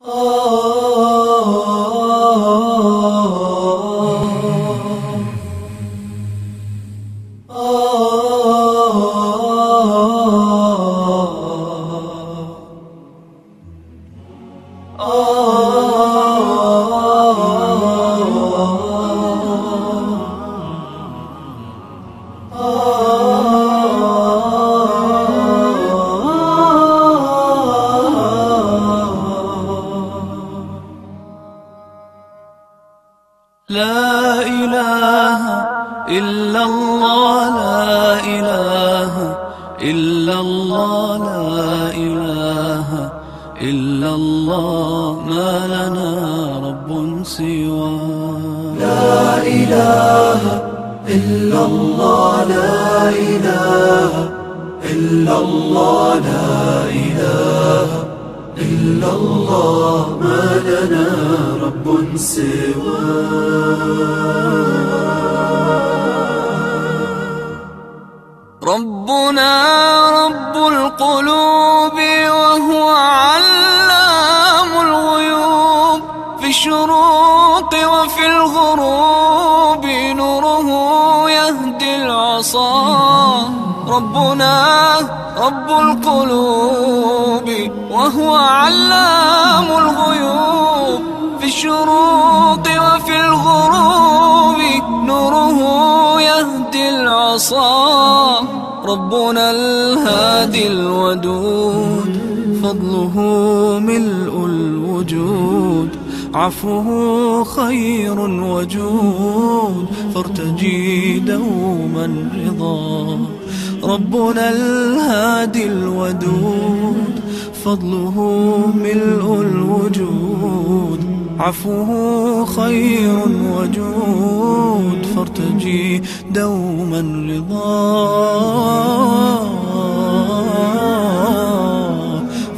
لا إله إلا الله، لا إله إلا الله، لا إله إلا الله، ما لنا رب سواه. لا إله إلا الله، لا إله إلا الله، لا إله إلا الله، ما لنا رب سواه. ربنا رب القلوب وهو علام الغيوب، في الشروق وفي الغروب نوره يهدي العصا. ربنا رب القلوب وهو علام الغيوب، في الشروق وفي الغروب نوره يهدي العصا. ربنا الهادي الودود، فضله ملء الوجود، عفوه خير وجود، فارتجي دوما رضا. ربنا الهادي الودود، فضله ملء الوجود، عفوه خير وجود، فارتجي دوما رضا،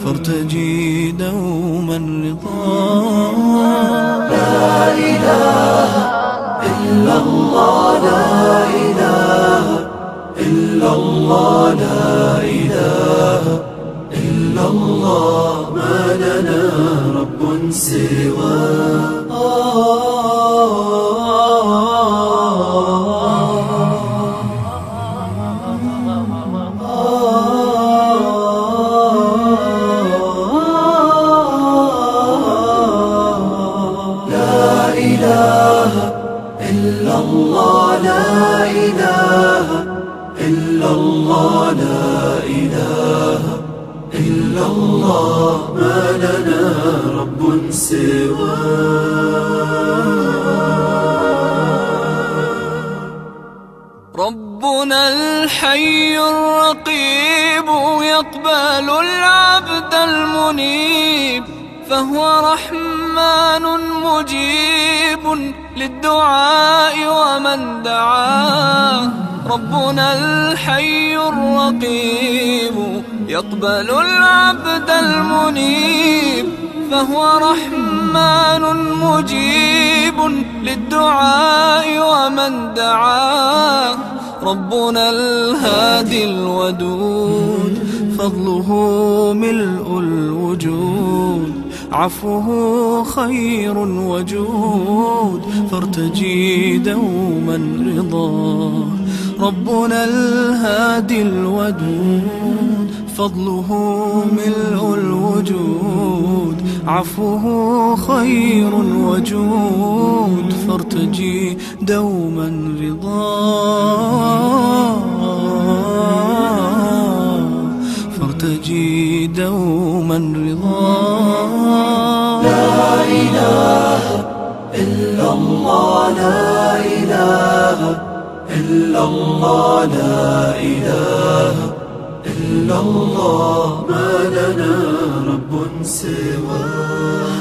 فارتجي دوما رضا. لا إله إلا الله، لا إله إلا الله، لا إله إلا الله، ما لنا رب سواه. لا إله إلا الله، لا إله إلا الله، لا إله إلا الله، ما لنا رب سواه. ربنا الحي الرقيب يقبل العبد المنيب، فهو رحمن مجيب للدعاء ومن دعاه. ربنا الحي الرقيب يقبل العبد المنيب، فهو رحمن مجيب للدعاء ومن دعاه. ربنا الهادي الودود، فضله ملء الوجود، عفوه خير وجود، فارتجي دوما رضا. ربنا الهادي الودود، فضله ملء الوجود، عفوه خير وجود، فارتجي دوما رضا، فارتجي دوما رضا. لا إله إلا الله، لا إله إلا الله، لا إله إلا الله، ما لنا رب سواه.